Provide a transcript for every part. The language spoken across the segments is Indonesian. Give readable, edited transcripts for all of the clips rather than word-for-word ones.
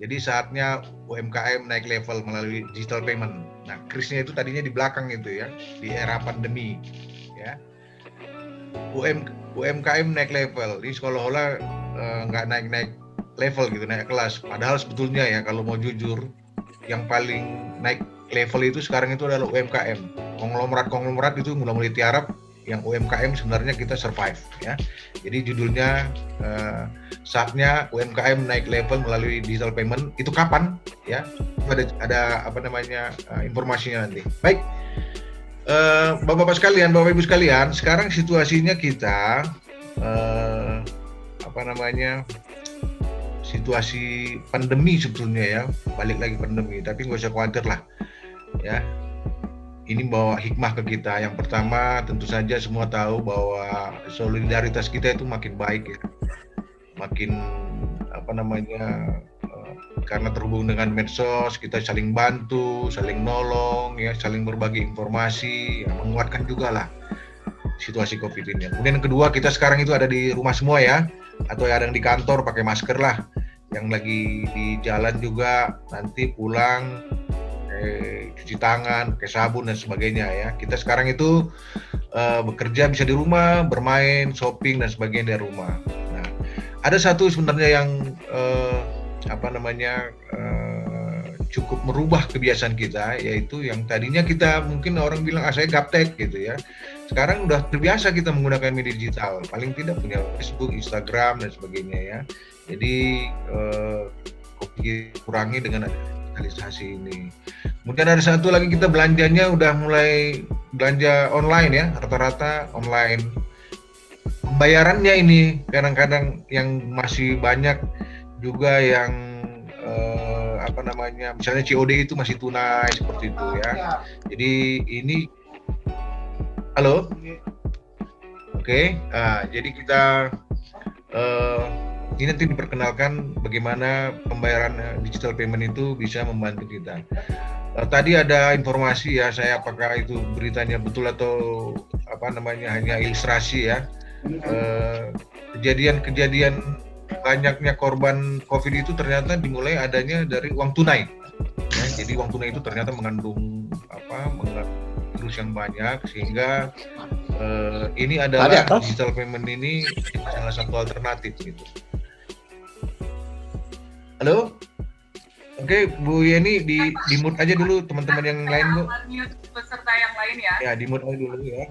Jadi saatnya UMKM naik level melalui digital payment. Nah, krisnya itu tadinya di belakang itu ya, di era pandemi ya. UMKM naik level, ini seolah-olah nggak naik-naik level gitu, naik kelas. Padahal sebetulnya ya kalau mau jujur, yang paling naik level itu sekarang itu adalah UMKM. Konglomerat itu mulai tiarap, yang UMKM sebenarnya kita survive ya. Jadi judulnya saatnya UMKM naik level melalui digital payment. Itu kapan ya? Ada apa namanya informasinya nanti. Baik. Bapak-bapak sekalian, Bapak Ibu sekalian, sekarang situasinya kita apa namanya, situasi pandemi sebetulnya ya, balik lagi pandemi, tapi nggak usah khawatir lah ya. Ini bawa hikmah ke kita. Yang pertama tentu saja semua tahu bahwa solidaritas kita itu makin baik ya, makin apa namanya, karena terhubung dengan medsos, kita saling bantu, saling nolong ya, saling berbagi informasi, ya, menguatkan juga lah situasi COVID ini. Kemudian yang kedua, kita sekarang itu ada di rumah semua ya, atau yang di kantor pakai masker lah, yang lagi di jalan juga nanti pulang cuci tangan, pakai sabun dan sebagainya ya. Kita sekarang itu bekerja bisa di rumah, bermain, shopping dan sebagainya dari rumah. Nah, ada satu sebenarnya yang apa namanya cukup merubah kebiasaan kita, yaitu yang tadinya kita mungkin orang bilang saya gaptek gitu ya. Sekarang udah terbiasa kita menggunakan media digital, paling tidak punya Facebook, Instagram dan sebagainya ya. Jadi kurangi dengan digitalisasi ini. Kemudian ada satu lagi, kita belanjanya udah mulai belanja online ya, rata-rata online. Pembayarannya ini kadang-kadang yang masih banyak juga yang apa namanya, misalnya COD itu masih tunai seperti itu ya. Jadi ini halo, oke. Jadi kita ini nanti diperkenalkan bagaimana pembayaran digital payment itu bisa membantu kita. Tadi ada informasi ya, saya apakah itu beritanya betul atau apa namanya hanya ilustrasi ya. Kejadian banyaknya korban COVID itu ternyata dimulai adanya dari uang tunai. Ya, jadi uang tunai itu ternyata mengandung virus yang banyak, sehingga ini adalah digital payment ini salah satu alternatif gitu. Halo? Oke, Bu Yeni di mute aja dulu, teman-teman yang lain Bu. Mute peserta yang lain ya. Ya, di mute aja dulu ya.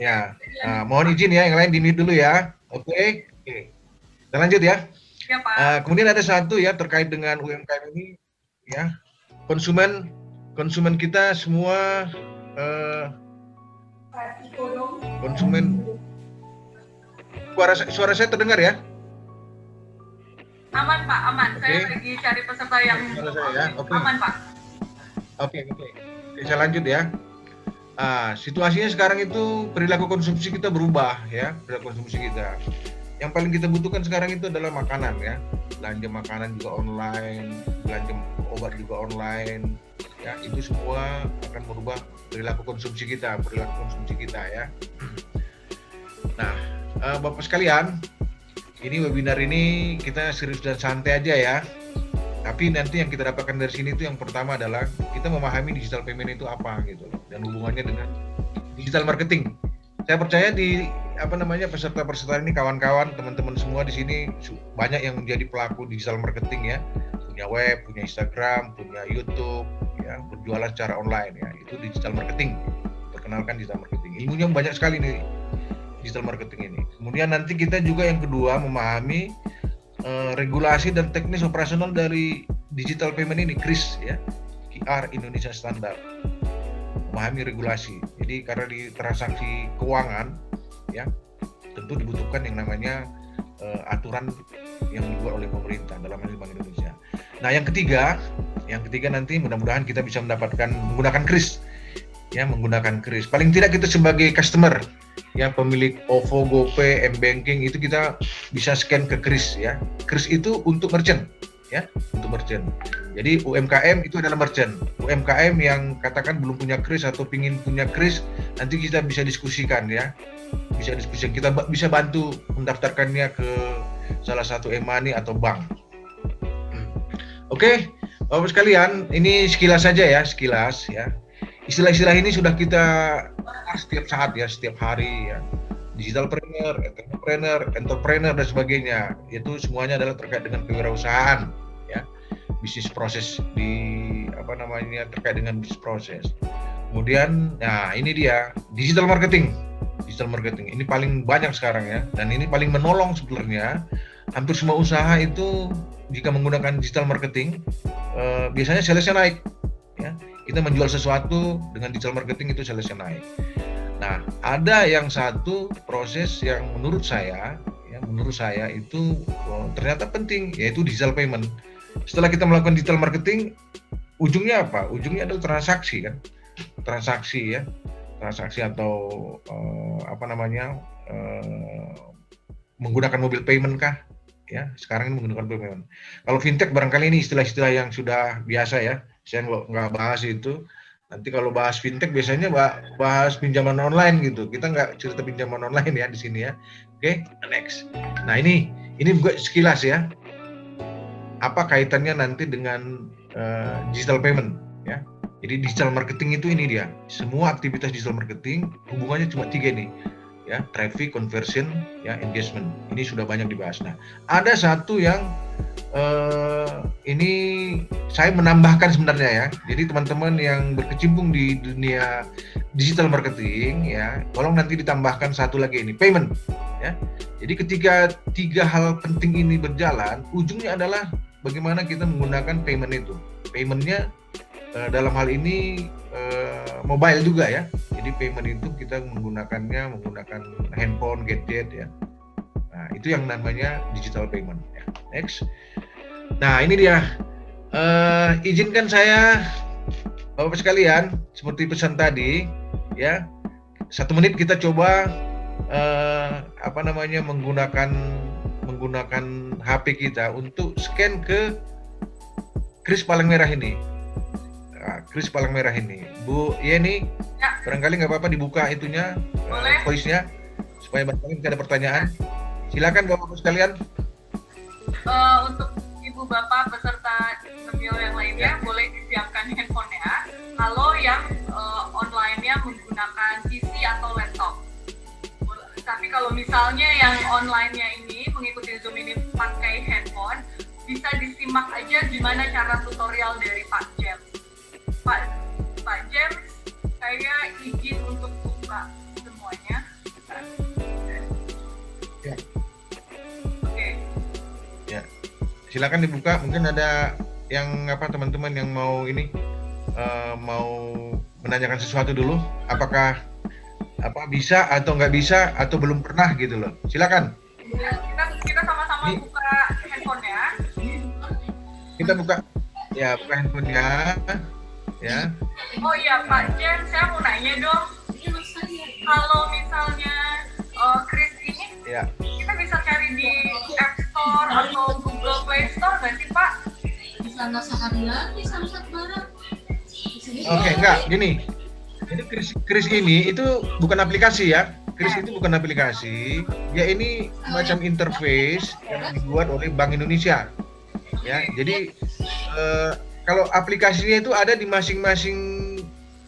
Ya, mohon izin ya, yang lain di mute dulu ya. Oke. Kita lanjut ya. Ya Pak. Kemudian ada satu ya terkait dengan UMKM ini ya. Konsumen kita semua konsumen. Suara saya terdengar ya? Aman Pak, aman. Okay. Saya lagi cari peserta yang ya? Okay. Aman Pak. Oke. Saya lanjut ya. Situasinya sekarang itu perilaku konsumsi kita berubah ya, perilaku konsumsi kita. Yang paling kita butuhkan sekarang itu adalah makanan ya. Belanja makanan juga online, belanja obat juga online. Ya, itu semua akan merubah perilaku konsumsi kita ya. Nah, Bapak sekalian, ini webinar ini kita serius dan santai aja ya. Tapi nanti yang kita dapatkan dari sini itu yang pertama adalah kita memahami digital payment itu apa gitu loh, dan hubungannya dengan digital marketing. Saya percaya di peserta-peserta ini, kawan-kawan, teman-teman semua di sini banyak yang menjadi pelaku digital marketing ya, punya web, punya Instagram, punya YouTube, ya, berjualan secara online ya, itu digital marketing. Perkenalkan digital marketing. Ilmunya banyak sekali nih digital marketing ini. Kemudian nanti kita juga yang kedua memahami regulasi dan teknis operasional dari digital payment ini, KRIS ya, QR Indonesia Standard. Memahami regulasi. Jadi karena di transaksi keuangan ya, tentu dibutuhkan yang namanya aturan yang dibuat oleh pemerintah, dalam hal ini Bank Indonesia. Nah, yang ketiga nanti mudah-mudahan kita bisa menggunakan KRIS ya, menggunakan KRIS. Paling tidak kita sebagai customer ya, pemilik OVO, GoPay, M-Banking, itu kita bisa scan ke KRIS ya. KRIS itu untuk merchant ya, untuk merchant. Jadi UMKM itu adalah merchant. UMKM yang katakan belum punya KRIS atau pingin punya KRIS, nanti kita bisa diskusikan ya. Kita bisa bantu mendaftarkannya ke salah satu e-money atau bank Oke, Bapak sekalian, ini sekilas saja ya, sekilas ya. Istilah-istilah ini sudah kita setiap saat ya, setiap hari ya. Digitalpreneur, entrepreneur dan sebagainya. Itu semuanya adalah terkait dengan kewirausahaan ya. Bisnis proses terkait dengan bisnis proses. Kemudian, nah ini dia digital marketing. Digital marketing ini paling banyak sekarang ya, dan ini paling menolong sebenarnya. Hampir semua usaha itu jika menggunakan digital marketing, biasanya salesnya naik. Ya, kita menjual sesuatu dengan digital marketing itu salesnya naik. Nah, ada yang satu proses yang menurut saya itu ternyata penting, yaitu digital payment. Setelah kita melakukan digital marketing, ujungnya apa? Ujungnya adalah transaksi kan, transaksi atau menggunakan mobil payment kah? Ya, sekarang ini menggunakan payment. Kalau fintech barangkali ini istilah-istilah yang sudah biasa ya. Saya nggak bahas itu. Nanti kalau bahas fintech biasanya bahas pinjaman online gitu. Kita nggak cerita pinjaman online ya di sini ya. Oke, next. Nah ini juga sekilas ya. Apa kaitannya nanti dengan digital payment ya? Jadi digital marketing itu ini dia. Semua aktivitas digital marketing hubungannya cuma 3 nih. Ya, traffic, conversion, ya, engagement. Ini sudah banyak dibahas. Nah, ada satu yang ini saya menambahkan sebenarnya ya. Jadi teman-teman yang berkecimpung di dunia digital marketing ya, tolong nanti ditambahkan satu lagi ini, payment. Ya. Jadi ketika 3 hal penting ini berjalan, ujungnya adalah bagaimana kita menggunakan payment itu. Paymentnya dalam hal ini mobile juga ya. Jadi payment itu kita menggunakan handphone, gadget ya. Nah, itu yang namanya digital payment ya. Next. Nah, ini dia. Izinkan saya Bapak sekalian, seperti pesan tadi ya. 1 menit kita coba menggunakan HP kita untuk scan ke kris paling merah ini. Kris paling merah ini, Bu Yeni, ya. Barangkali nggak apa-apa dibuka itunya, voice-nya, supaya barangkali ada pertanyaan. Silakan Bapak-Bapak sekalian. Untuk Ibu Bapak beserta senior yang lainnya, boleh disiapkan handphonenya. Kalau yang online-nya menggunakan PC atau laptop. Tapi kalau misalnya yang online-nya ini mengikuti Zoom ini pakai handphone, bisa disimak aja gimana cara tutorial dari Pak James. Pak James, saya izin untuk buka semuanya. Ya. Oke. Ya, silakan dibuka. Mungkin ada yang teman-teman yang mau mau menanyakan sesuatu dulu. Apakah bisa atau nggak bisa atau belum pernah gitu loh. Silakan. Kita sama-sama buka handphonenya. Kita buka handphonenya. Ya. Oh iya Pak James, saya mau nanya dong. Kalau misalnya Kris ini, kita bisa cari di App Store atau Google Play Store nggak sih Pak? Bisa nggak seharian, bisa lihat barang. Oke, enggak, gini. Jadi Kris ini itu bukan aplikasi ya. Kris itu bukan aplikasi. Dia ini macam interface yang dibuat oleh Bank Indonesia. Ya, jadi kalau aplikasinya itu ada di masing-masing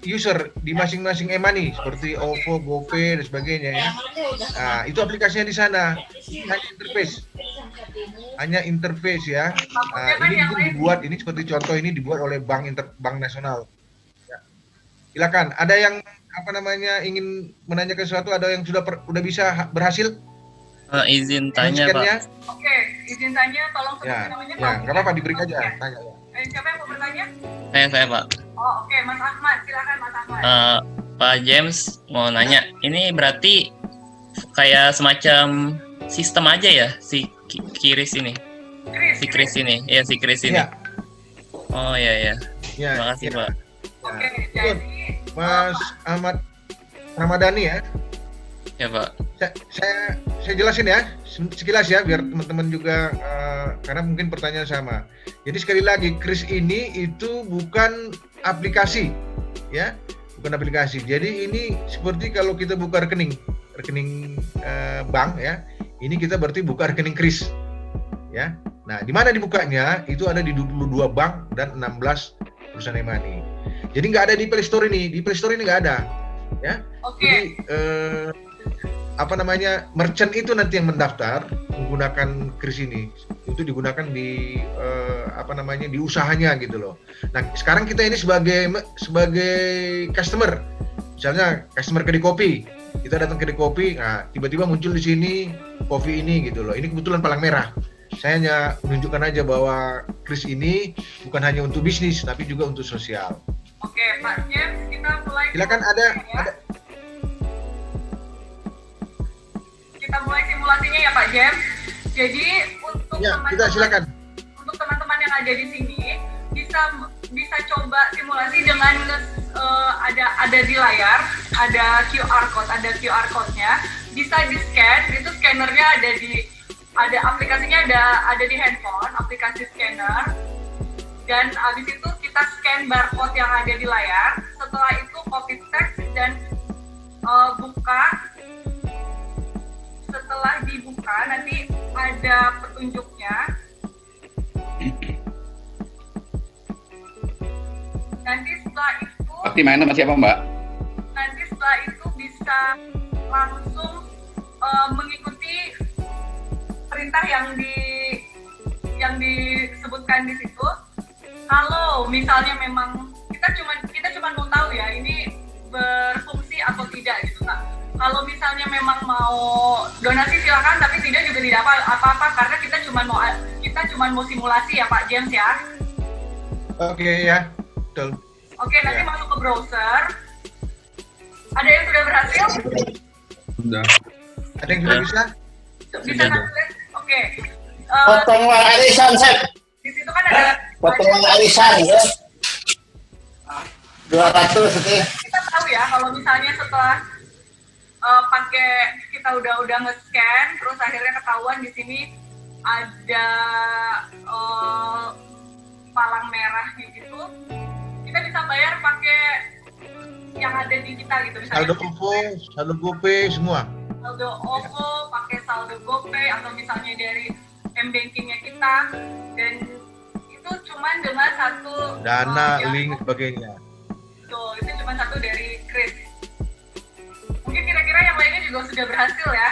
user, di masing-masing e-money seperti OVO, GoPay dan sebagainya ya. Nah, itu aplikasinya di sana. Hanya interface ya. Ini dibuat, ini seperti contoh ini dibuat oleh Bank Nasional. Ya. Silakan. Ada yang ingin menanyakan sesuatu? Ada yang sudah bisa berhasil? Izin tanya Pak. Oke, izin tanya. Tolong sebutkan namanya Pak. Ya, nggak apa-apa, diberi aja. Tanya ya. Siapa yang mau bertanya? Saya Pak. Oh oke, Mas Ahmad, silakan Mas Ahmad. Pak James mau nanya, ini berarti kayak semacam sistem aja ya si Kris ini? Si Kris ini. Ya. Oh iya. Ya. Terima kasih Pak. Oke, jadi Mas Ahmad Ramadhani ya. Ya Pak. Saya jelasin ya sekilas ya biar teman-teman juga karena mungkin pertanyaan sama. Jadi sekali lagi Kris ini itu bukan aplikasi ya, bukan aplikasi. Jadi ini seperti kalau kita buka rekening bank ya. Ini kita berarti buka rekening Kris ya. Nah, di mana dibukanya? Itu ada di 22 bank dan 16 perusahaan e-money. Jadi nggak ada di Play Store ini. Di Play Store ini nggak ada. Ya. Oke. Jadi merchant itu nanti yang mendaftar menggunakan kris ini untuk digunakan di di usahanya gitu loh. Nah, sekarang kita ini sebagai customer. Misalnya customer kedai kopi. Kita datang kedai kopi, nah tiba-tiba muncul di sini kopi ini gitu loh. Ini kebetulan palang merah. Saya hanya menunjukkan aja bahwa kris ini bukan hanya untuk bisnis tapi juga untuk sosial. Oke, Pak James, kita mulai. Silakan ada. Kita mulai simulasinya ya Pak James. Jadi untuk untuk teman-teman yang ada di sini bisa coba simulasi dengan ada di layar, ada QR code-nya, bisa di scan, itu scannernya ada aplikasinya ada di handphone, aplikasi scanner, dan habis itu kita scan barcode yang ada di layar. Setelah itu copy text dan buka. Setelah dibuka nanti ada petunjuknya. Nanti setelah itu mana masih apa Mbak? Nanti setelah itu bisa langsung mengikuti perintah yang disebutkan di situ. Kalau misalnya memang kita cuma mau tahu ya ini berfungsi atau tidak gitu. Nah, kalau misalnya memang mau donasi silakan, tapi tidak juga tidak apa-apa karena kita cuma mau simulasi ya Pak James ya. Oke ya, betul. Oke, nanti masuk ke browser. Ada yang sudah berhasil? Sudah. Ada yang sudah bisa? Bisa translate? Oke. Potongan arisan, Sep. Di situ kan ada Potongan arisan, ya. 200 oke. Kita tahu ya kalau misalnya setelah kita udah nge-scan, terus akhirnya ketahuan di sini ada palang merah gitu. Kita bisa bayar pakai yang ada di kita gitu, misalnya Saldo OVO, saldo GoPay semua. saldo OVO, pakai saldo GoPay atau misalnya dari m-bankingnya kita, dan itu cuma dengan satu Dana, link sebagainya. Tuh, itu cuma satu dari Kris. Mungkin kira-kira yang lainnya juga sudah berhasil ya.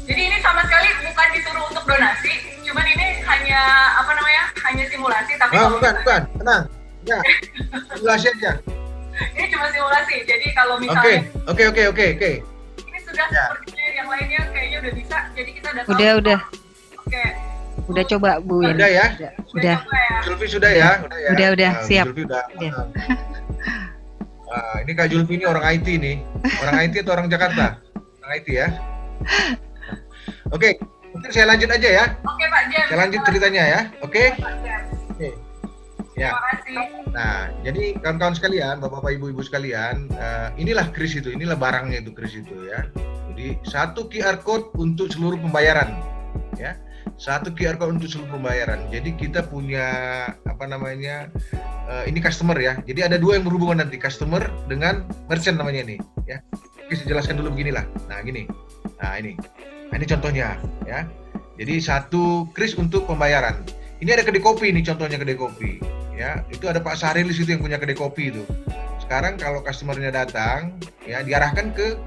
Jadi ini sama sekali bukan disuruh untuk donasi, cuman ini hanya simulasi. Tapi bukan, tenang. Ya, simulasi aja. Ini cuma simulasi. Jadi kalau misalnya Oke. Ini sudah sepertinya yang lainnya kayaknya udah bisa. Jadi kita udah tahu. Udah. Oke. Udah coba Bu ya. Udah ya. Udah. Coba ya. Julfi sudah ya. Udah, siap. Julfi udah. Udah. Ini Kak Julfi ini orang IT nih. Orang IT atau orang Jakarta? Orang IT ya. Oke, mungkin saya lanjut aja ya. Oke Pak James. Saya lanjut ceritanya ya. Oke. Pak James. Oke. Ya. Terima kasih. Nah, jadi kawan-kawan sekalian, bapak-bapak, ibu-ibu sekalian, inilah kris itu, inilah barangnya itu kris itu ya. Jadi satu QR code untuk seluruh pembayaran, ya. Satu QR code untuk seluruh pembayaran. Jadi kita punya ini customer ya. Jadi ada dua yang berhubungan nanti, customer dengan merchant namanya ini, ya. Oke, saya jelaskan dulu beginilah. Nah, gini. Nah, ini contohnya, ya. Jadi satu kris untuk pembayaran. Ini ada kedai kopi nih, contohnya kedai kopi. Ya, itu ada Pak Sahril di situ yang punya kedai kopi itu. Sekarang kalau customernya datang, ya diarahkan ke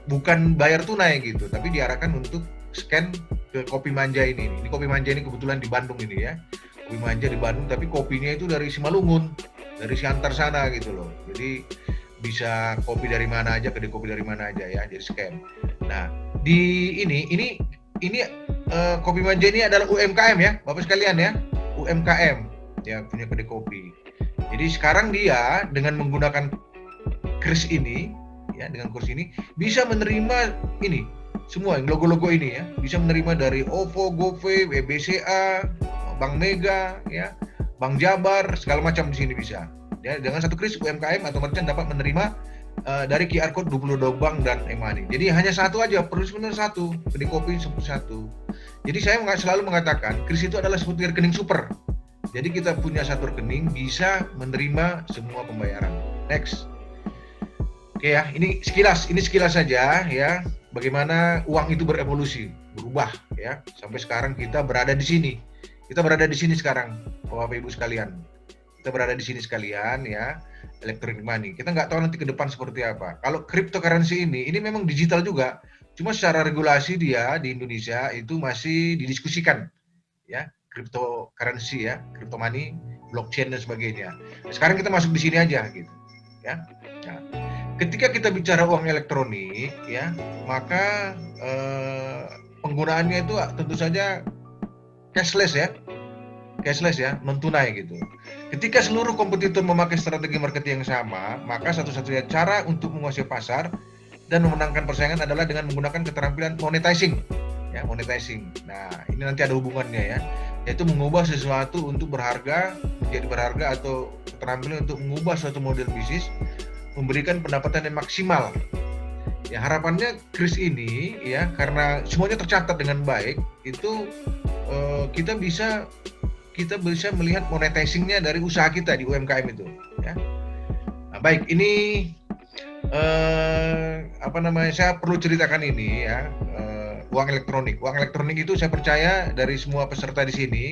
bukan bayar tunai gitu, tapi diarahkan untuk scan ke Kopi Manja ini. Ini Kopi Manja ini kebetulan di Bandung ini ya. Kopi Manja di Bandung, tapi kopinya itu dari Simalungun, dari Siantar sana gitu loh. Jadi bisa kopi dari mana aja, kedai kopi dari mana aja ya, jadi scan. Nah, di ini Kopi Manja ini adalah UMKM ya, Bapak sekalian ya, UMKM ya, punya kedai kopi. Jadi sekarang dia dengan menggunakan kris ini, ya, dengan kurs ini bisa menerima ini semua yang logo-logo ini ya, bisa menerima dari OVO, GoPay, BCA, Bank Mega, ya, Bank Jabar, segala macam di sini bisa. Ya, dengan satu kris UMKM atau merchant dapat menerima dari QR code 22 bank dan e-money. Jadi hanya satu aja, perlu sebenarnya satu, kedai kopi satu. Jadi saya selalu mengatakan kris itu adalah seperti rekening super. Jadi kita punya satu rekening bisa menerima semua pembayaran. Next. Oke ya, ini sekilas saja ya, bagaimana uang itu berevolusi, berubah ya, sampai sekarang kita berada di sini. Kita berada di sini sekarang, Bapak Ibu sekalian. Kita berada di sini sekalian ya, electronic money. Kita nggak tahu nanti ke depan seperti apa. Kalau cryptocurrency ini memang digital juga, cuma secara regulasi dia di Indonesia itu masih didiskusikan, ya, cryptocurrency ya, crypto money, blockchain dan sebagainya. Sekarang kita masuk di sini aja gitu, ya. Nah, ketika kita bicara uang elektronik, ya, maka penggunaannya itu tentu saja cashless ya, non tunai gitu. Ketika seluruh kompetitor memakai strategi marketing yang sama, maka satu-satunya cara untuk menguasai pasar dan memenangkan persaingan adalah dengan menggunakan keterampilan monetizing. Ya, monetizing. Nah, ini nanti ada hubungannya ya, yaitu mengubah sesuatu untuk berharga menjadi berharga atau keterampilan untuk mengubah suatu model bisnis, memberikan pendapatan yang maksimal. Ya, harapannya kris ini ya, karena semuanya tercatat dengan baik, itu kita bisa melihat monetizingnya dari usaha kita di UMKM itu ya. Nah, baik, ini saya perlu ceritakan ini ya, uang elektronik itu saya percaya dari semua peserta di sini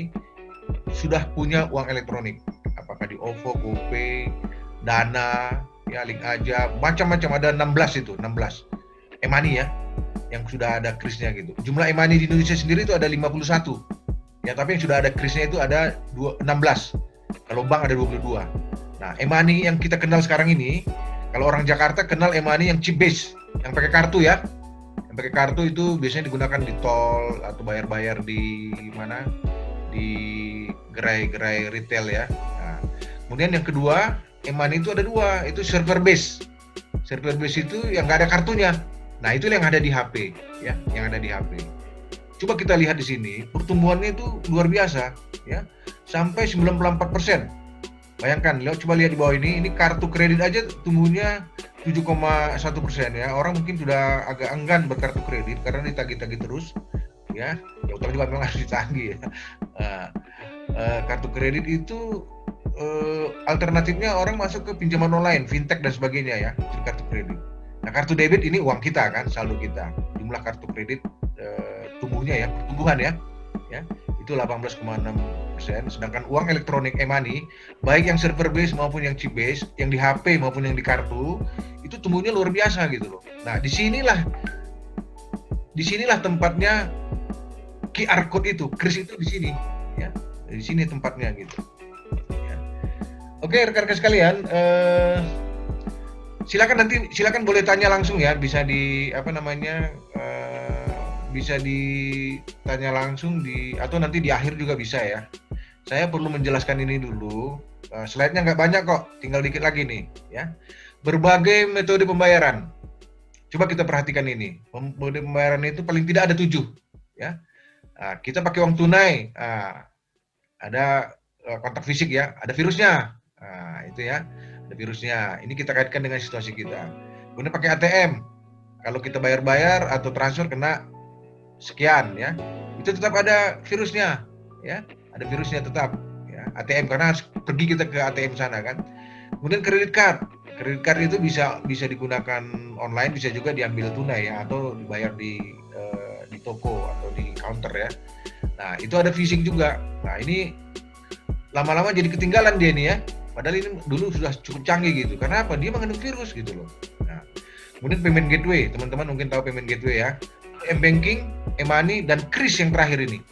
sudah punya uang elektronik, apakah di OVO, GoPay, Dana ya, Link Aja, macam-macam, ada 16 e-money ya yang sudah ada krisnya gitu. Jumlah e-money di Indonesia sendiri itu ada 51 ya, tapi yang sudah ada krisnya itu ada 16. Kalau bank ada 22. Nah, e-money yang kita kenal sekarang ini, kalau orang Jakarta kenal e-money yang chip base, yang pakai kartu ya. Yang pakai kartu itu biasanya digunakan di tol atau bayar-bayar di mana? Di gerai-gerai retail ya. Nah, kemudian yang kedua, e-money itu ada dua, itu server base. Server base itu yang nggak ada kartunya. Nah, itu yang ada di HP ya, yang ada di HP. Coba kita lihat di sini, pertumbuhannya itu luar biasa ya, sampai 94%. Bayangkan, coba lihat di bawah ini kartu kredit aja tumbuhnya 7,1% ya. Orang mungkin sudah agak enggan berkartu kredit karena ditagih-tagih terus ya. Ya, utang juga memang harus ditagih ya. Kartu kredit itu alternatifnya orang masuk ke pinjaman online, fintech dan sebagainya ya, kartu kredit. Nah, kartu debit ini uang kita kan, saldo kita. Jumlah kartu kredit pertumbuhan ya, itu 18,6%. Sedangkan uang elektronik e-money, baik yang server base maupun yang chip base, yang di HP maupun yang di kartu, itu tumbuhnya luar biasa gitu loh. Nah, disinilah tempatnya QR code itu, kris itu di sini ya, di sini tempatnya gitu. Ya. Oke, rekan-rekan sekalian. Silakan boleh tanya langsung ya, bisa bisa ditanya langsung atau nanti di akhir juga bisa ya. Saya perlu menjelaskan ini dulu. Slide-nya nggak banyak kok, tinggal dikit lagi nih ya. Berbagai metode pembayaran. Coba kita perhatikan ini. Metode pembayaran itu paling tidak ada 7 ya. Nah, kita pakai uang tunai. Ada kontak fisik ya, ada virusnya. Nah, itu ya. Ada virusnya. Ini kita kaitkan dengan situasi kita. Kemudian pakai ATM. Kalau kita bayar-bayar atau transfer kena sekian ya. Itu tetap ada virusnya ya. Ada virusnya tetap ya. ATM karena harus pergi kita ke ATM sana kan. Kemudian kredit card. Kredit card itu bisa digunakan online, bisa juga diambil tunai ya, atau dibayar di toko atau di counter ya. Nah, itu ada phishing juga. Nah, ini lama-lama jadi ketinggalan dia nih ya. Padahal ini dulu sudah cukup canggih gitu. Karena apa? Dia mengandung virus gitu loh. Nah, kemudian payment gateway. Teman-teman mungkin tahu payment gateway ya. M-banking, e-money, dan kris yang terakhir ini.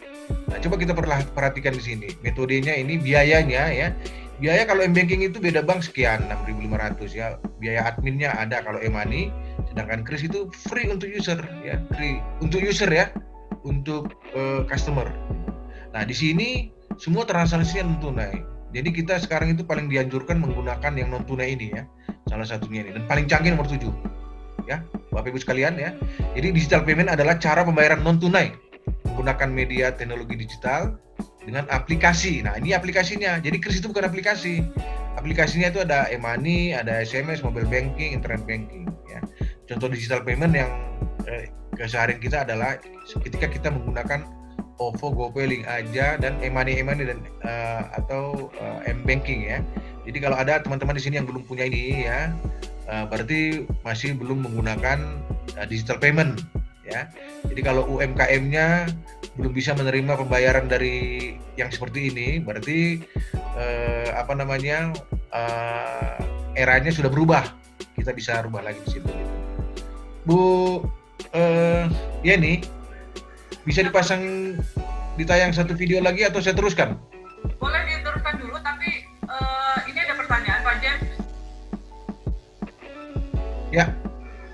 Nah, coba kita perhatikan di sini. Metodenya ini, biayanya ya. Biaya kalau M-banking itu beda bank sekian, 6.500 ya. Biaya adminnya ada kalau e-money. Sedangkan kris itu free untuk user ya. Free untuk user ya. Untuk customer. Nah, di sini semua transaksinya non tunai. Jadi kita sekarang itu paling dianjurkan menggunakan yang non tunai ini ya, salah satunya ini, dan paling canggih nomor 7 ya, Bapak Ibu sekalian ya. Jadi digital payment adalah cara pembayaran non tunai menggunakan media teknologi digital dengan aplikasi. Nah, ini aplikasinya. Jadi kris itu bukan aplikasi. Aplikasinya itu ada e-money, ada SMS, mobile banking, internet banking ya. Contoh digital payment yang keseharian kita adalah ketika kita menggunakan OVO, GoPay, Link Aja, dan e-money dan atau m-banking ya. Jadi kalau ada teman-teman di sini yang belum punya ini ya, berarti masih belum menggunakan digital payment ya. Jadi kalau UMKM-nya belum bisa menerima pembayaran dari yang seperti ini, berarti eranya sudah berubah. Kita bisa rubah lagi di situ. Bu Yeni, bisa ditayang satu video lagi atau saya teruskan? Boleh diteruskan dulu, tapi ini ada pertanyaan Pak James. Ya.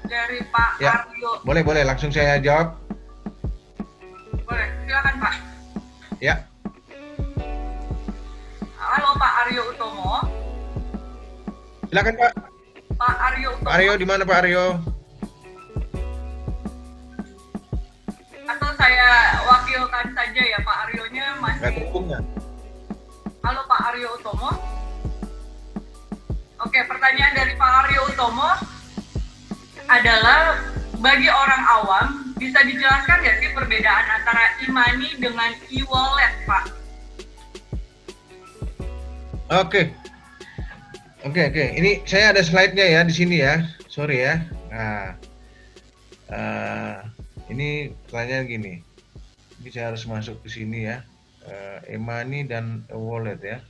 Dari Pak Ya. Aryo. Boleh, langsung saya jawab. Boleh, silakan Pak. Ya. Halo Pak Aryo Utomo. Silakan Pak. Pak Aryo Utomo. Pak Aryo di mana Pak Aryo? Atau saya wakilkan saja ya, Pak Aryonya Nggak masih. terhubungnya. Halo Pak Aryo Utomo. Oke, pertanyaan dari Pak Aryo Utomo adalah, bagi orang awam bisa dijelaskan nggak sih perbedaan antara e-money dengan e-wallet, Pak? Oke. Ini saya ada slide-nya ya di sini ya. Sorry ya. Nah, ini pertanyaan gini. Ini saya harus masuk ke sini ya. E-money dan e-wallet ya.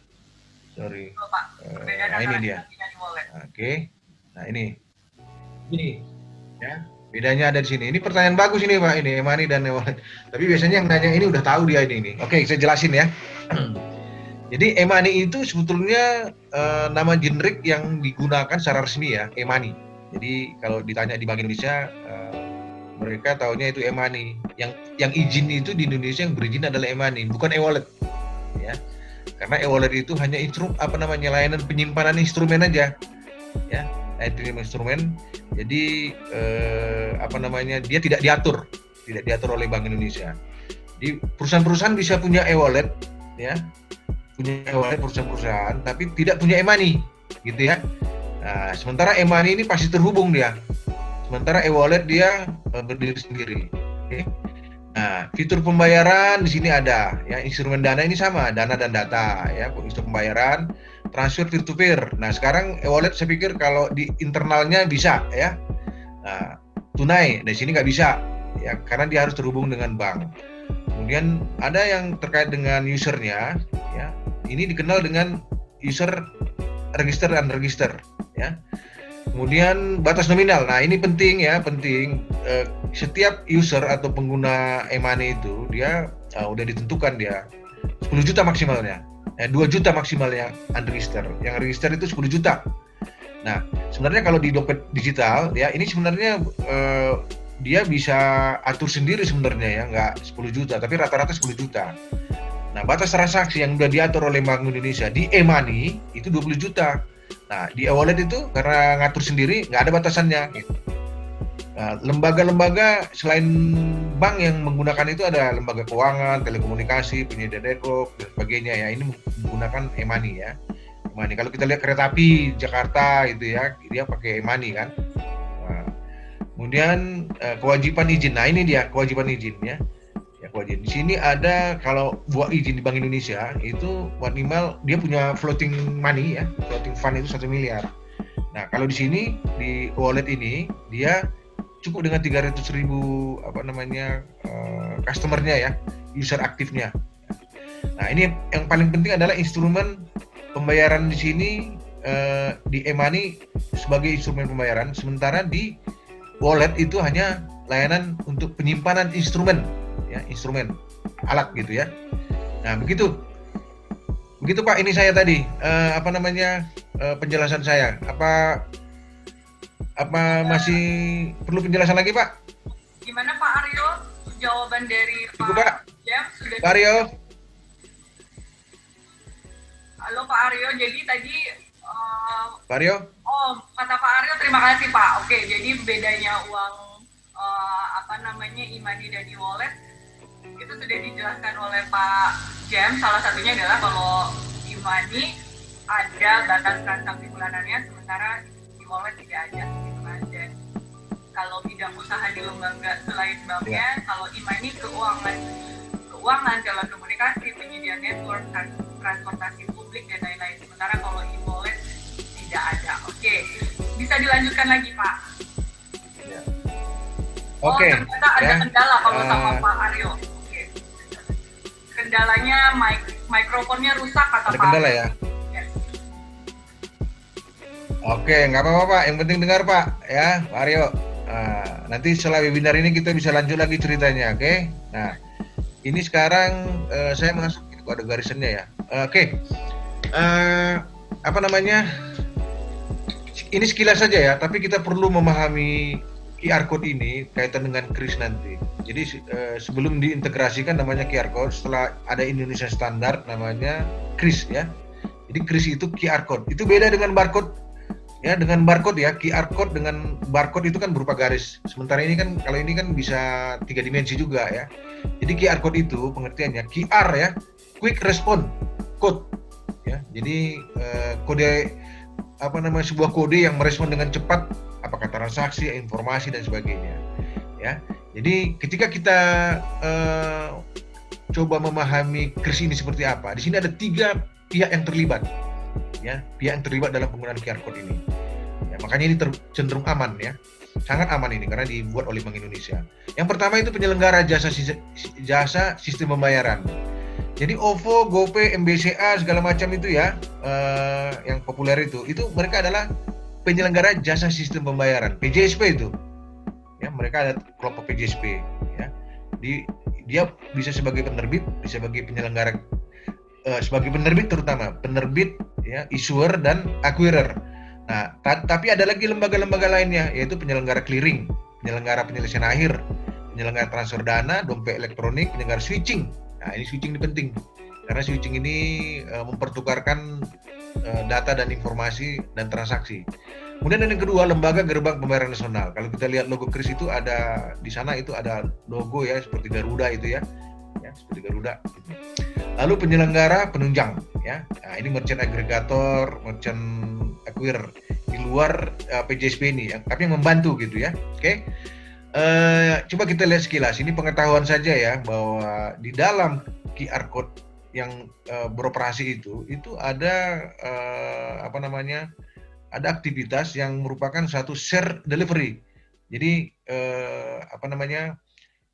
Sorry. Oh, Pak, perbedaan Nah, ini antara dia. e-money dan e-wallet. Oke. Nah, ini ya. Bedanya ada di sini. Ini pertanyaan bagus ini Pak, ini e-money dan e-wallet. Tapi biasanya yang nanya ini udah tahu dia ini. Oke, saya jelasin ya. Jadi e-money itu sebetulnya nama generik yang digunakan secara resmi ya, e-money. Jadi kalau ditanya di Bank Indonesia, mereka taunya itu e-money. Yang izin itu di Indonesia yang berizin adalah e-money, bukan e-wallet. Ya. Karena e-wallet itu hanya layanan penyimpanan instrumen aja. Ya, layanan instrumen. Jadi dia tidak diatur oleh Bank Indonesia. Jadi perusahaan-perusahaan bisa punya e-wallet ya. Punya e-wallet perusahaan-perusahaan, tapi tidak punya e-money, gitu ya. Nah, sementara e-money ini pasti terhubung dia. Sementara e-wallet dia berdiri sendiri. Oke. Nah, fitur pembayaran di sini ada, ya. Instrumen dana ini sama, dana dan data, ya. Instrumen pembayaran, transfer peer to peer. Nah, sekarang e-wallet saya pikir kalau di internalnya bisa, ya. Nah, tunai di sini nggak bisa, ya, karena dia harus terhubung dengan bank. Kemudian ada yang terkait dengan usernya, ya. Ini dikenal dengan user register dan register, ya. Kemudian batas nominal. Nah, ini penting ya, penting. Setiap user atau pengguna e-money itu dia udah ditentukan dia 10 juta maksimalnya. 2 juta maksimalnya unregister. Yang register itu 10 juta. Nah, sebenarnya kalau di dompet digital ya, ini sebenarnya dia bisa atur sendiri sebenarnya ya, nggak 10 juta, tapi rata-rata 10 juta. Nah, batas transaksi yang sudah diatur oleh Bank Indonesia di e-money itu 20 juta. Nah, di e-wallet itu karena ngatur sendiri, nggak ada batasannya. Gitu. Nah, lembaga-lembaga selain bank yang menggunakan itu ada lembaga keuangan, telekomunikasi, penyedia network, dan sebagainya ya. Ini menggunakan e-money ya. E-money. Kalau kita lihat kereta api Jakarta itu ya, dia pakai e-money kan. Nah, kemudian kewajiban izin. Nah, ini dia kewajiban izin ya. Kewajiban. Di sini ada kalau buat izin di Bank Indonesia itu minimal dia punya floating money ya, floating fund itu 1 miliar. Nah, kalau di sini di wallet ini dia cukup dengan 300.000 customernya ya, user aktifnya. Nah, ini yang paling penting adalah instrumen pembayaran di sini di e-money sebagai instrumen pembayaran, sementara di wallet itu hanya layanan untuk penyimpanan instrumen. Ya, instrumen alat gitu ya. Nah, begitu Pak, ini saya tadi penjelasan saya. Apa masih perlu penjelasan lagi Pak? Gimana Pak Aryo, jawaban dari Pak James sudah? Pak Aryo. Halo Pak Aryo, jadi tadi Pak Aryo. Oh, kata Pak Aryo, terima kasih Pak. Oke, jadi bedanya uang e-money dan e-wallet itu sudah dijelaskan oleh Pak James. Salah satunya adalah kalau e-money ada batas transaksi bulanannya, sementara e-wallet tidak ada gitu kan. Dan kalau bidang usaha di lembaga selain banknya, kalau e-money keuangan, telekomunikasi, penyedia network, transportasi publik dan lain-lain. Sementara kalau e-wallet tidak ada. Oke, bisa dilanjutkan lagi Pak. Oke. Ternyata ada kendala kalau sama Pak Aryo. Oke. kendalanya mikrofonnya rusak kata Ada Pak. kendala ya? Oke, nggak apa-apa Pak. Yang penting dengar Pak, ya Pak Aryo. Nah, nanti setelah webinar ini kita bisa lanjut lagi ceritanya, oke? Nah, ini sekarang saya masuk, kok ada garisannya ya. Oke, apa namanya? Ini sekilas saja ya, tapi kita perlu memahami QR code ini kaitan dengan KRIS nanti. Jadi sebelum diintegrasikan namanya QR code, setelah ada Indonesia standar namanya KRIS ya. Jadi KRIS itu QR code. Itu beda dengan barcode ya, dengan barcode ya. QR code dengan barcode itu kan berupa garis. Sementara ini kan kalau ini kan bisa 3 dimensi juga ya. Jadi QR code itu pengertiannya QR ya, quick response code ya. Jadi kode apa namanya, sebuah kode yang merespon dengan cepat apakah transaksi, informasi dan sebagainya ya. Jadi ketika kita coba memahami KRIS ini seperti apa, di sini ada 3 pihak yang terlibat ya, pihak yang terlibat dalam penggunaan QR code ini ya, makanya ini cenderung aman ya, sangat aman ini karena dibuat oleh Bank Indonesia. Yang pertama itu penyelenggara jasa sistem pembayaran. Jadi OVO, GoPay, MBCA segala macam itu ya, yang populer itu mereka adalah penyelenggara jasa sistem pembayaran, PJSP itu. Ya, mereka ada kelompok PJSP ya. Dia bisa sebagai penerbit, bisa sebagai penyelenggara, sebagai penerbit terutama, penerbit ya, issuer dan acquirer. Nah, tapi ada lagi lembaga-lembaga lainnya, yaitu penyelenggara clearing, penyelenggara penyelesaian akhir, penyelenggara transfer dana, dompet elektronik, penyelenggara switching. Nah, ini switching ini penting karena switching ini mempertukarkan data dan informasi dan transaksi. Kemudian yang kedua, lembaga gerbang pembayaran nasional. Kalau kita lihat logo KRIS itu ada di sana, itu ada logo ya seperti Garuda itu ya, seperti Garuda. Lalu penyelenggara penunjang ya. Nah, ini merchant aggregator, merchant acquirer di luar PJSP ini, tapi yang membantu gitu ya. Oke. Coba kita lihat sekilas, ini pengetahuan saja ya, bahwa di dalam QR code yang beroperasi itu ada apa namanya, ada aktivitas yang merupakan satu share delivery. Jadi apa namanya,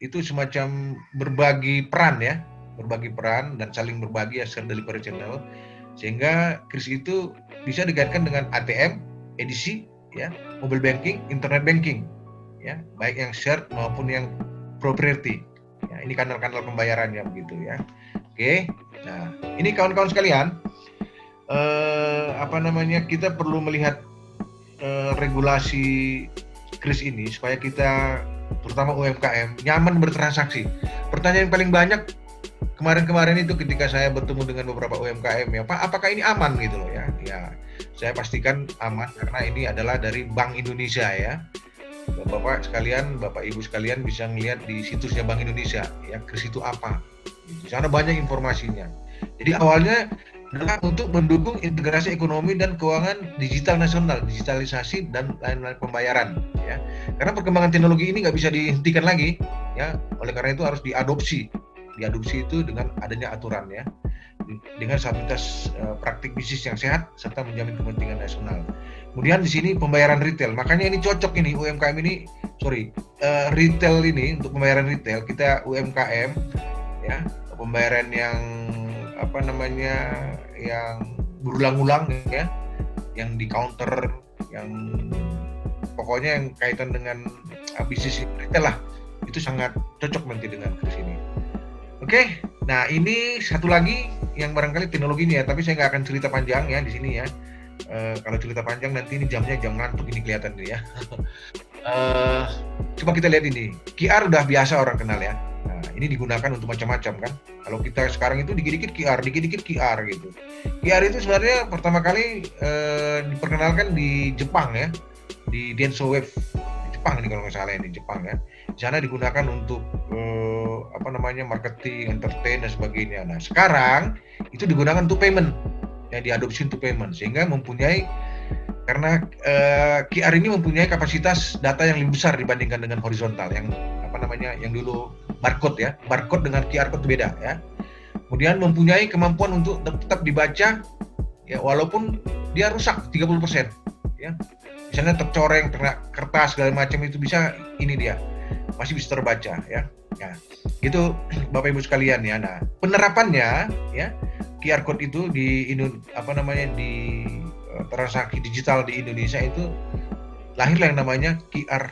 itu semacam berbagi peran ya, berbagi peran dan saling berbagi ya, share delivery channel, sehingga KRIS itu bisa dikaitkan dengan ATM, edisi ya, mobile banking, internet banking ya, baik yang shared maupun yang proprietary ya. Ini kanal-kanal pembayarannya begitu ya. Oke, nah ini kawan-kawan sekalian, apa namanya, kita perlu melihat regulasi KRIS ini supaya kita, terutama UMKM, nyaman bertransaksi. Pertanyaan yang paling banyak kemarin-kemarin itu ketika saya bertemu dengan beberapa UMKM ya, Pak, apakah ini aman gitu loh ya? Ya, saya pastikan aman karena ini adalah dari Bank Indonesia ya. Bapak sekalian, Bapak Ibu sekalian bisa melihat di situsnya Bank Indonesia ya, KRIS itu apa. Di sana banyak informasinya. Jadi awalnya adalah untuk mendukung integrasi ekonomi dan keuangan digital nasional, digitalisasi dan lain-lain pembayaran ya. Karena perkembangan teknologi ini nggak bisa dihentikan lagi ya. Oleh karena itu harus diadopsi. Diadopsi itu dengan adanya aturan ya, dengan stabilitas praktik bisnis yang sehat serta menjamin kepentingan nasional. Kemudian di sini pembayaran retail, makanya ini cocok ini UMKM ini, retail ini, untuk pembayaran retail kita UMKM ya, pembayaran yang apa namanya, yang berulang-ulang ya, yang di counter, yang pokoknya yang kaitan dengan bisnis retail lah, itu sangat cocok nanti dengan KRIS ini. Oke, nah ini satu lagi yang barangkali teknologi ini ya, tapi saya nggak akan cerita panjang ya di sini ya. Kalau cerita panjang nanti ini jamnya jam ngantuk ini kelihatan nih ya. Coba kita lihat ini, QR udah biasa orang kenal ya. Nah, ini digunakan untuk macam-macam kan. Kalau kita sekarang itu dikit-dikit QR gitu. QR itu sebenarnya pertama kali diperkenalkan di Jepang ya, di Denso Wave di Jepang ini kalau nggak salah, di Jepang ya. Di sana digunakan untuk apa namanya, marketing, entertain dan sebagainya. Nah sekarang itu digunakan untuk payment ya, diadopsi untuk payment, sehingga mempunyai, karena QR ini mempunyai kapasitas data yang lebih besar dibandingkan dengan horizontal yang apa namanya, yang dulu barcode ya. Barcode dengan QR code beda ya. Kemudian mempunyai kemampuan untuk tetap dibaca ya, walaupun dia rusak 30% ya. Misalnya tercoreng, kena kertas segala macam itu bisa, ini dia. masih bisa terbaca ya. Nah, gitu Bapak Ibu sekalian ya. Nah, penerapannya ya QR code itu di transaksi digital di Indonesia itu lahirlah yang namanya QR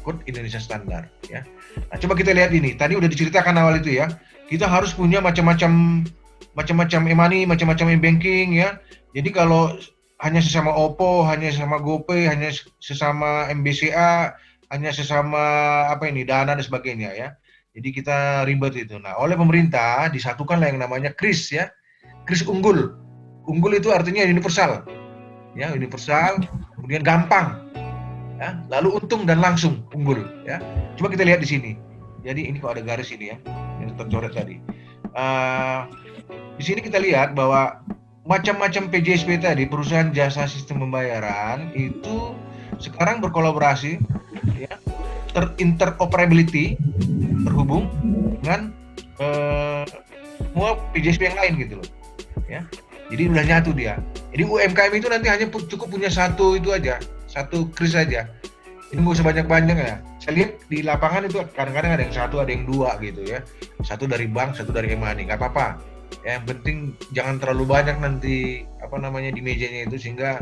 code Indonesia Standar ya. Nah, coba kita lihat ini. Tadi udah diceritakan awal itu ya. Kita harus punya macam-macam e-money, macam-macam e-banking ya. Jadi kalau hanya sesama OPPO, hanya sesama GoPay, hanya sesama MBCA, hanya sesama Dana dan sebagainya ya. Jadi kita ribet itu. Nah, oleh pemerintah disatukanlah yang namanya KRIS ya. KRIS unggul. Unggul itu artinya universal. Ya, universal, kemudian gampang. Ya, lalu untung dan langsung unggul ya. Coba kita lihat di sini. Jadi ini kok ada garis ini ya, yang tercoret tadi. Di sini kita lihat bahwa macam-macam PJSP tadi, perusahaan jasa sistem pembayaran itu sekarang berkolaborasi ya, interoperability, terhubung dengan semua PJSP yang lain gitu loh ya. Jadi udah nyatu dia. Jadi UMKM itu nanti hanya cukup punya satu itu aja, satu kris aja. Ini nggak usah banyak-banyak ya. Saya lihat di lapangan itu kadang-kadang ada yang satu, ada yang dua gitu ya. Satu dari bank, satu dari e-money, nggak apa-apa. Ya, yang penting jangan terlalu banyak nanti di mejanya itu sehingga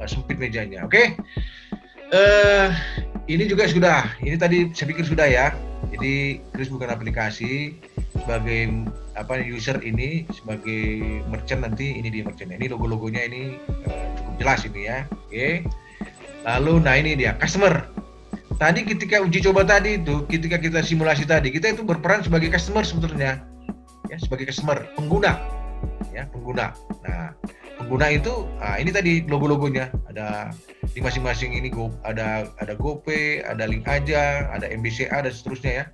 sempit mejanya. Oke. Ini juga sudah. Ini tadi saya pikir sudah ya. Jadi Kris bukan aplikasi, sebagai user ini sebagai merchant nanti ini di merchant. Ini logo-logonya ini cukup jelas ini ya. Oke. Lalu ini dia customer. Tadi ketika uji coba tadi itu, ketika kita simulasi tadi, kita itu berperan sebagai customer sebetulnya. Ya, sebagai customer, pengguna. Ya, pengguna. Nah, pengguna itu ini tadi logo-logonya ada di masing-masing ini ada GoPay, ada Link Aja, ada MBCA dan seterusnya ya.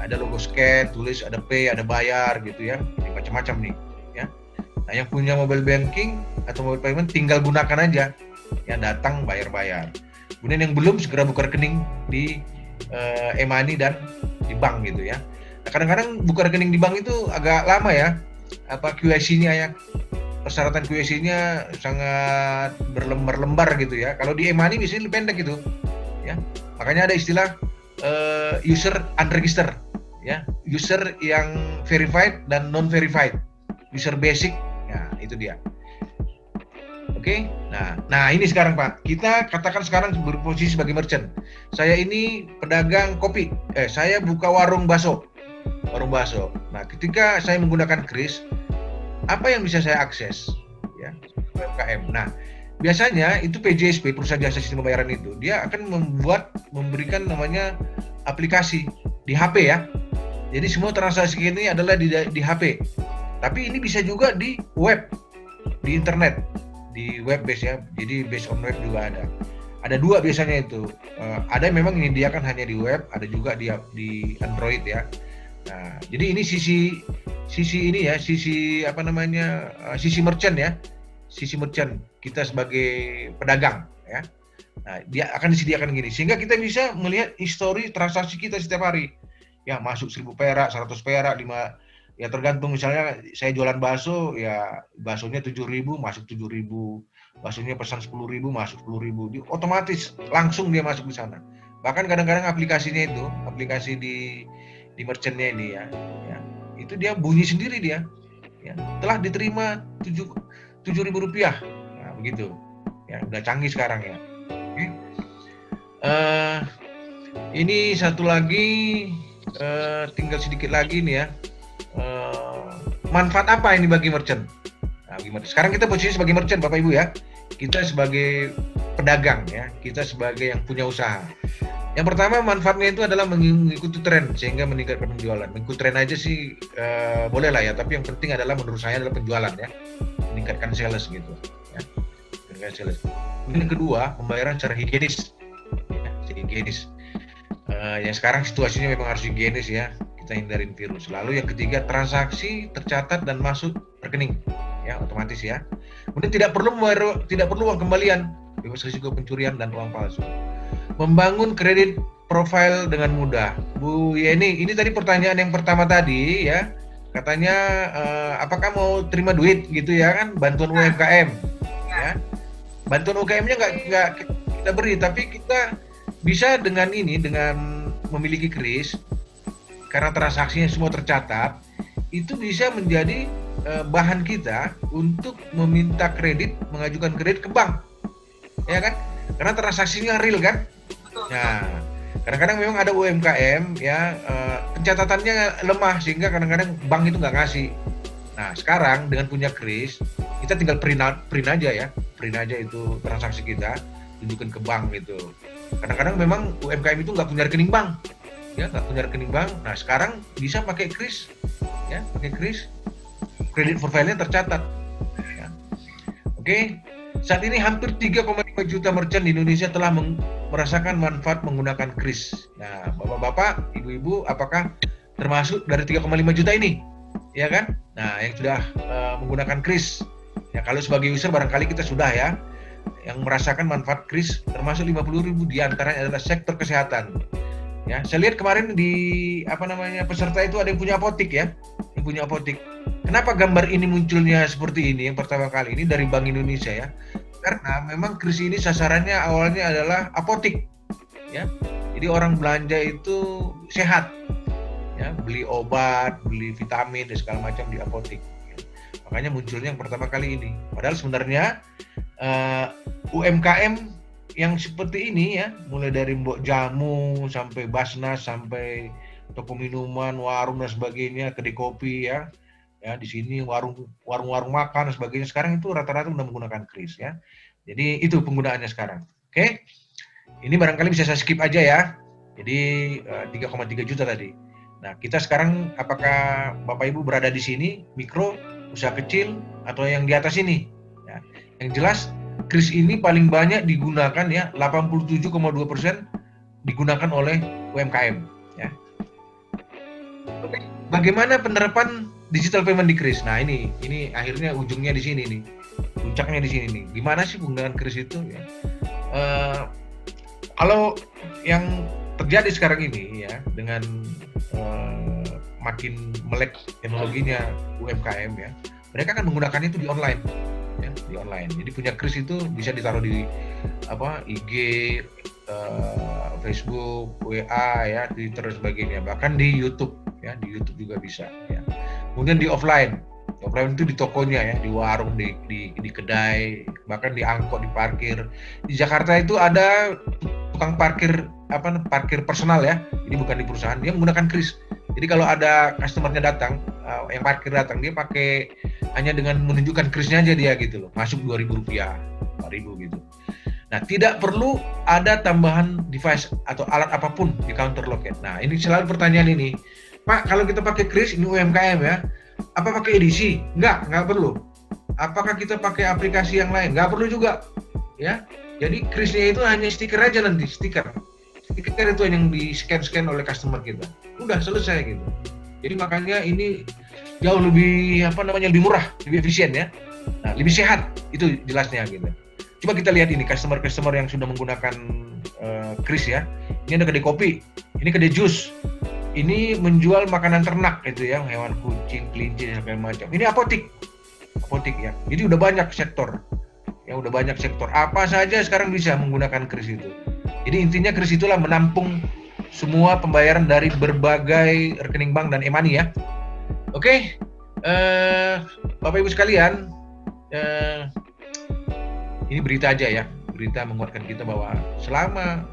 Ada logo scan, tulis, ada pay, ada bayar gitu ya. Ini macam-macam nih ya. Nah, yang punya mobile banking atau mobile payment tinggal gunakan aja. Ya, datang bayar-bayar. Kemudian yang belum segera buka rekening di e-money dan di bank gitu ya. Nah, kadang-kadang buka rekening di bank itu agak lama ya. QIC-nya ya. Persyaratan QIC-nya sangat berlembar-lembar gitu ya. Kalau di e-money biasanya lebih pendek gitu. Ya. Makanya ada istilah user unregistered ya. User yang verified dan non verified. User basic. Ya, itu dia. Oke, nah ini sekarang Pak, kita katakan sekarang berposisi sebagai merchant. Saya ini pedagang kopi, saya buka warung bakso. Nah, ketika saya menggunakan Kris, apa yang bisa saya akses? Ya, UMKM. Nah, biasanya itu PJSP, perusahaan jasa sistem pembayaran itu, dia akan memberikan namanya aplikasi di HP ya. Jadi semua transaksi ini adalah di HP. Tapi ini bisa juga di web, di internet. Di web base ya, jadi based on web juga ada. Ada dua biasanya itu. Ada yang memang menyediakan hanya di web, ada juga di Android ya. Nah, jadi ini sisi ini ya, sisi merchant ya, sisi merchant kita sebagai pedagang ya. Nah, dia akan disediakan gini, sehingga kita bisa melihat histori transaksi kita setiap hari. Ya, masuk 1.000 perak, 100 perak, 5. Ya tergantung, misalnya saya jualan bakso, ya baksonya 7.000 masuk 7.000, baksonya pesan 10.000 masuk 10.000, otomatis langsung dia masuk di sana. Bahkan kadang-kadang aplikasi di merchantnya ini ya, itu dia bunyi sendiri dia, ya, telah diterima 7.000 rupiah, nah, begitu, ya udah canggih sekarang ya. Oke. Ini satu lagi, tinggal sedikit lagi nih ya. Manfaat apa ini bagi merchant? Nah, sekarang kita posisi sebagai merchant Bapak Ibu ya. Kita sebagai pedagang ya, kita sebagai yang punya usaha. Yang pertama manfaatnya itu adalah mengikuti tren sehingga meningkatkan penjualan. Mengikuti tren aja sih boleh lah ya, tapi yang penting adalah menurut saya adalah penjualan ya. Meningkatkan sales gitu ya. Meningkatkan sales. Yang kedua, pembayaran secara higienis. Ya, higienis. Yang sekarang situasinya memang harus higienis ya. Kita hindarin virus. Lalu yang ketiga, transaksi tercatat dan masuk rekening ya, otomatis ya. Kemudian tidak perlu uang kembalian, bebas risiko pencurian dan uang palsu. Membangun kredit profile dengan mudah. Bu Yeni, ini tadi pertanyaan yang pertama tadi ya. Katanya apakah mau terima duit gitu ya kan, bantuan UMKM ya. Bantuan UMKM-nya nggak kita beri, tapi kita bisa dengan memiliki kris, karena transaksinya semua tercatat, itu bisa menjadi bahan kita untuk meminta kredit, mengajukan kredit ke bank, ya kan? Karena transaksinya real kan. Nah, kadang-kadang memang ada UMKM ya pencatatannya lemah sehingga kadang-kadang bank itu nggak ngasih. Nah, sekarang dengan punya kris, kita tinggal print aja itu transaksi kita, tunjukkan ke bank gitu. Kadang-kadang memang UMKM itu nggak punya rekening bank, ya nggak punya rekening bank. Nah, sekarang bisa pakai kris, ya pakai kris, kredit profile-nya tercatat. Ya. Oke, saat ini hampir 3,5 juta merchant di Indonesia telah merasakan manfaat menggunakan kris. Nah, bapak-bapak, ibu-ibu, apakah termasuk dari 3,5 juta ini? Ya kan? Nah, yang sudah menggunakan kris. Ya, kalau sebagai user barangkali kita sudah ya, yang merasakan manfaat kris termasuk 50.000 diantaranya adalah sektor kesehatan. Ya, saya lihat kemarin di peserta itu ada yang punya apotik ya, yang punya apotik. Kenapa gambar ini munculnya seperti ini yang pertama kali ini dari Bank Indonesia ya? Karena memang kris ini sasarannya awalnya adalah apotik, ya. Jadi orang belanja itu sehat, ya, beli obat, beli vitamin dan segala macam di apotik. Makanya munculnya yang pertama kali ini. Padahal sebenarnya UMKM yang seperti ini ya, mulai dari mbok jamu sampai basnas sampai toko minuman, warung dan sebagainya, kedai kopi ya. Ya, di sini warung-warung makan dan sebagainya sekarang itu rata-rata sudah menggunakan kris ya. Jadi itu penggunaannya sekarang. Oke. Ini barangkali bisa saya skip aja ya. Jadi 3,3 juta tadi. Nah, kita sekarang apakah Bapak Ibu berada di sini mikro, usaha kecil atau yang di atas ini? Ya. Yang jelas kris ini paling banyak digunakan ya, 87,2% digunakan oleh UMKM ya. Oke. Bagaimana penerapan digital payment di kris? Nah, ini akhirnya ujungnya di sini nih. Puncaknya di sini nih. Gimana sih penggunaan kris itu ya? Kalau yang terjadi sekarang ini ya, dengan makin melek teknologinya UMKM ya, mereka akan menggunakan itu di online ya, di online. Jadi punya kris itu bisa ditaruh di IG, Facebook, WA ya, Twitter dan sebagainya, bahkan di YouTube ya, di YouTube juga bisa ya. Kemudian di offline itu di tokonya ya, di warung, di kedai, bahkan di angkot, di parkir. Di Jakarta itu ada tukang parkir parkir personal ya, jadi bukan di perusahaan, dia menggunakan kris. Jadi kalau ada customernya datang, yang parkir datang, dia pakai hanya dengan menunjukkan krisnya aja dia gitu loh, masuk Rp2.000, Rp4.000 gitu. Nah, tidak perlu ada tambahan device atau alat apapun di counter loket. Nah, ini selalu pertanyaan ini, Pak, kalau kita pakai kris, ini UMKM ya, apa pakai edisi? Nggak perlu. Apakah kita pakai aplikasi yang lain? Nggak perlu juga, ya. Jadi krisnya itu hanya stiker aja nanti, stiker itu yang di scan oleh customer kita. Udah selesai gitu. Jadi makanya ini jauh lebih lebih murah, lebih efisien ya. Nah, lebih sehat itu jelasnya gitu. Coba kita lihat ini customer yang sudah menggunakan kris ya. Ini ada kedai kopi, ini kedai jus. Ini menjual makanan ternak itu ya, hewan kucing, kelinci dan segala macam. Ini apotik ya. Jadi udah banyak sektor. Ya udah banyak sektor. Apa saja sekarang bisa menggunakan kris itu. Jadi intinya kris itulah menampung semua pembayaran dari berbagai rekening bank dan e-money ya. Oke. Bapak Ibu sekalian, ini berita aja ya. Berita menguatkan kita bahwa selama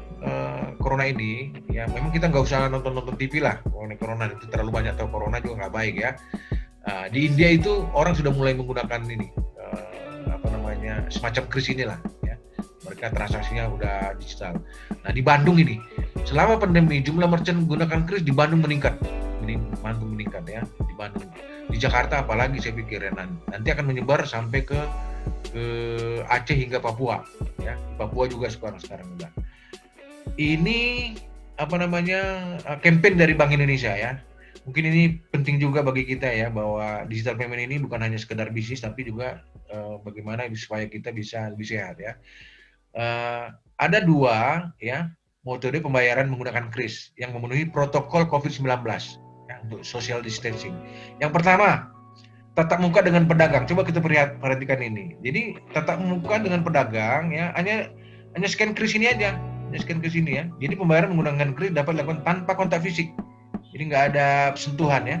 corona ini ya, memang kita nggak usah nonton TV lah. Corona itu terlalu banyak, tahu corona juga nggak baik ya. Di India itu orang sudah mulai menggunakan ini semacam kris inilah ya. Mereka transaksinya udah digital. Nah, di Bandung ini selama pandemi jumlah merchant menggunakan kris di Bandung meningkat ya, di Bandung. Di Jakarta apalagi saya pikir ya, nanti akan menyebar sampai ke Aceh hingga Papua ya. Di Papua juga sekarang udah. Ini campaign dari Bank Indonesia ya. Mungkin ini penting juga bagi kita ya, bahwa digital payment ini bukan hanya sekedar bisnis tapi juga bagaimana supaya kita bisa lebih sehat ya. Ada 2 ya metode pembayaran menggunakan kris yang memenuhi protokol COVID-19 ya, untuk social distancing. Yang pertama, tatap muka dengan pedagang. Coba kita perhatikan ini. Jadi tatap muka dengan pedagang ya, hanya scan kris ini aja. scan ke sini ya. Jadi pembayaran menggunakan kris dapat dilakukan tanpa kontak fisik. Jadi nggak ada sentuhan ya.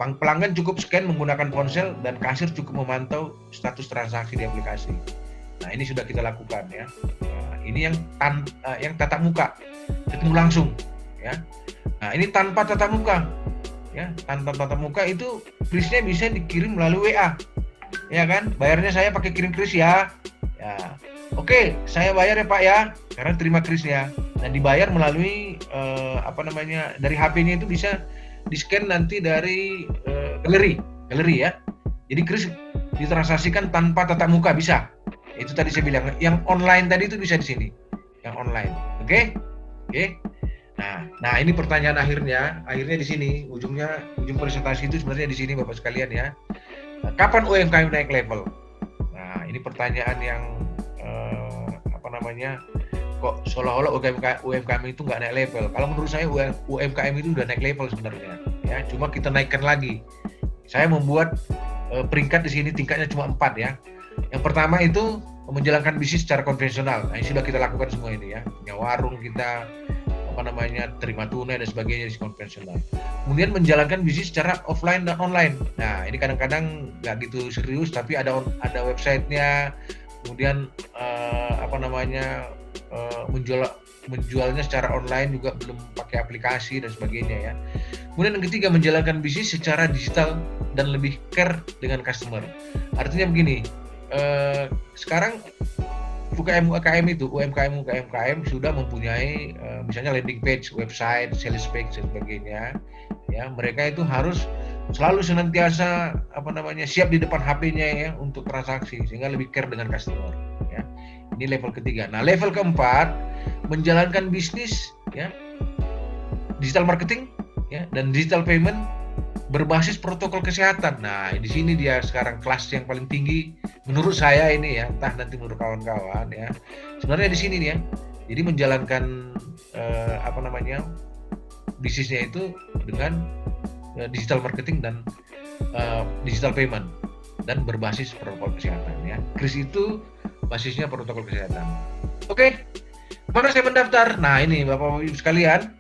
Pelanggan cukup scan menggunakan ponsel dan kasir cukup memantau status transaksi di aplikasi. Nah, ini sudah kita lakukan ya. Ini yang tatap muka, ketemu langsung ya. Nah, ini tanpa tatap muka ya. Tanpa tatap muka itu krisnya bisa dikirim melalui WA. Ya kan? Bayarnya saya pakai kirim kris ya. Ya. Oke, saya bayar ya Pak ya. Sekarang terima krisnya. Dan dibayar melalui dari HP-nya itu bisa di-scan nanti dari galeri ya. Jadi kris ditransaksikan tanpa tatap muka bisa. Itu tadi saya bilang, yang online tadi itu bisa di sini. Yang online. Oke? Nah, ini pertanyaan akhirnya di sini, ujung presentasi itu sebenarnya di sini Bapak sekalian ya. Kapan UMKM naik level? Nah, ini pertanyaan yang kok seolah-olah UMKM itu nggak naik level. Kalau menurut saya UMKM itu udah naik level sebenarnya ya, cuma kita naikkan lagi. Saya membuat peringkat di sini tingkatnya cuma 4 ya. Yang pertama itu menjalankan bisnis secara konvensional. Nah, ini sudah kita lakukan semua ini ya. Punya warung kita, terima tunai dan sebagainya di konvensional. Kemudian menjalankan bisnis secara offline dan online. Nah, ini kadang-kadang nggak gitu serius, tapi ada websitenya. Kemudian menjualnya secara online juga belum pakai aplikasi dan sebagainya ya. Kemudian yang ketiga, menjalankan bisnis secara digital dan lebih care dengan customer. Artinya begini, sekarang UMKM sudah mempunyai misalnya landing page, website, sales page dan sebagainya. Ya, mereka itu harus selalu senantiasa siap di depan HP-nya ya untuk transaksi sehingga lebih care dengan customer ya. Ini level ketiga. Nah, level keempat, menjalankan bisnis ya, digital marketing ya, dan digital payment berbasis protokol kesehatan. Nah, di sini dia sekarang kelas yang paling tinggi menurut saya ini ya, entah nanti menurut kawan-kawan ya. Sebenarnya di sini dia. Jadi menjalankan bisnisnya itu dengan digital marketing dan digital payment dan berbasis protokol kesehatan ya. Kris itu basisnya protokol kesehatan. Oke. Mana saya mendaftar? Nah, ini Bapak Ibu sekalian,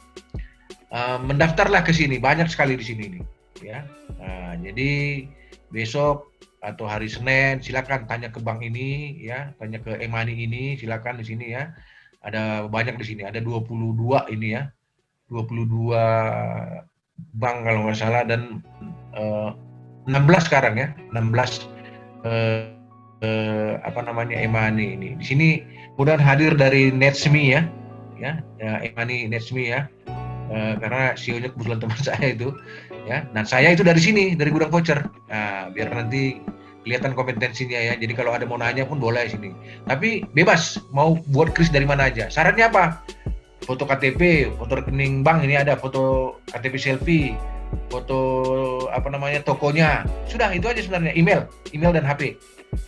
mendaftarlah ke sini, banyak sekali di sini nih ya. Nah, jadi besok atau hari Senin silakan tanya ke bank ini ya, tanya ke e-money ini, silakan di sini ya. Ada banyak di sini, ada 22 ini ya. 22 bank kalau nggak salah, dan 16 sekarang ya, 16 e-money ini. Di sini mudah hadir dari Netsme ya e-money Netsme ya, karena CEO-nya kebetulan teman saya itu ya. Nah, saya itu dari sini, dari Gudang Voucher. Nah, biar nanti kelihatan kompetensinya ya. Jadi kalau ada mau nanya pun boleh sini. Tapi bebas mau buat kris dari mana aja. Syaratnya apa? Foto KTP, foto rekening bank, ini ada foto KTP selfie, foto tokonya. Sudah, itu aja sebenarnya. Email dan HP.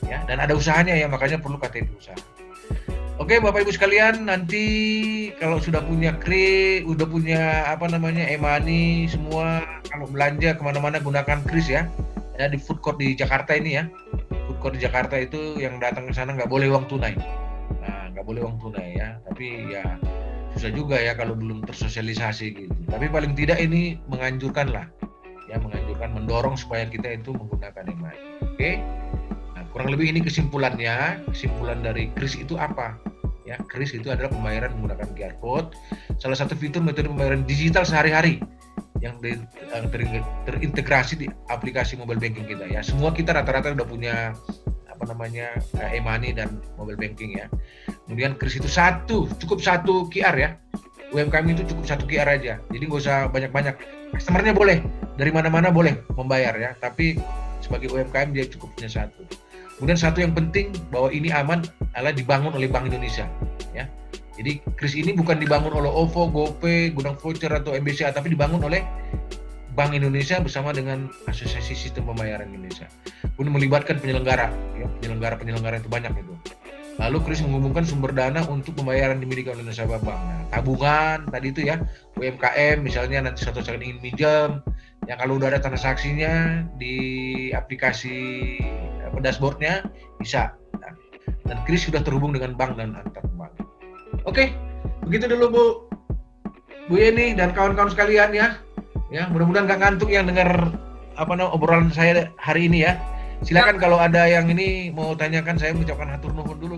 Ya, dan ada usahanya ya, makanya perlu KTP usaha. Oke, Bapak Ibu sekalian, nanti kalau sudah punya kris, udah punya e-money semua, kalau belanja kemana-mana gunakan kris ya. Ya, di food court di Jakarta ini ya. Food court di Jakarta itu yang datang ke sana nggak boleh uang tunai. Nah, nggak boleh uang tunai ya. Tapi ya susah juga ya kalau belum tersosialisasi gitu. Tapi paling tidak ini menganjurkan lah. Ya, mendorong supaya kita itu menggunakan e-money. Oke. Nah, kurang lebih ini kesimpulannya. Kesimpulan dari kris itu apa? Ya, kris itu adalah pembayaran menggunakan QR code. Salah satu fitur metode pembayaran digital sehari-hari yang terintegrasi di aplikasi mobile banking kita ya. Semua kita rata-rata udah punya e-money dan mobile banking ya. Kemudian kris itu cukup satu QR ya. UMKM itu cukup satu QR aja. Jadi nggak usah banyak-banyak. Customernya boleh dari mana-mana boleh membayar ya. Tapi sebagai UMKM dia cukup punya satu. Kemudian satu yang penting bahwa ini aman adalah dibangun oleh Bank Indonesia ya. Jadi kris ini bukan dibangun oleh OVO, GoPay, Gudang Voucher atau MBCA, tapi dibangun oleh Bank Indonesia bersama dengan Asosiasi Sistem Pembayaran Indonesia. Kemudian melibatkan penyelenggara, ya, penyelenggara itu banyak itu. Lalu kris mengumumkan sumber dana untuk pembayaran dimiliki oleh nasabah bank. Nah, tabungan tadi itu ya, UMKM misalnya nanti suatu saat ingin minjam, ya kalau udah ada transaksinya di aplikasi dashboardnya bisa. Nah, dan kris sudah terhubung dengan bank dan antar bank. Oke, Begitu dulu Bu Yeni dan kawan-kawan sekalian ya. Ya, mudah-mudahan nggak ngantuk yang dengar obrolan saya hari ini ya. Silakan kalau ada yang ini mau tanyakan, saya mengucapkan hatur nuhun dulu.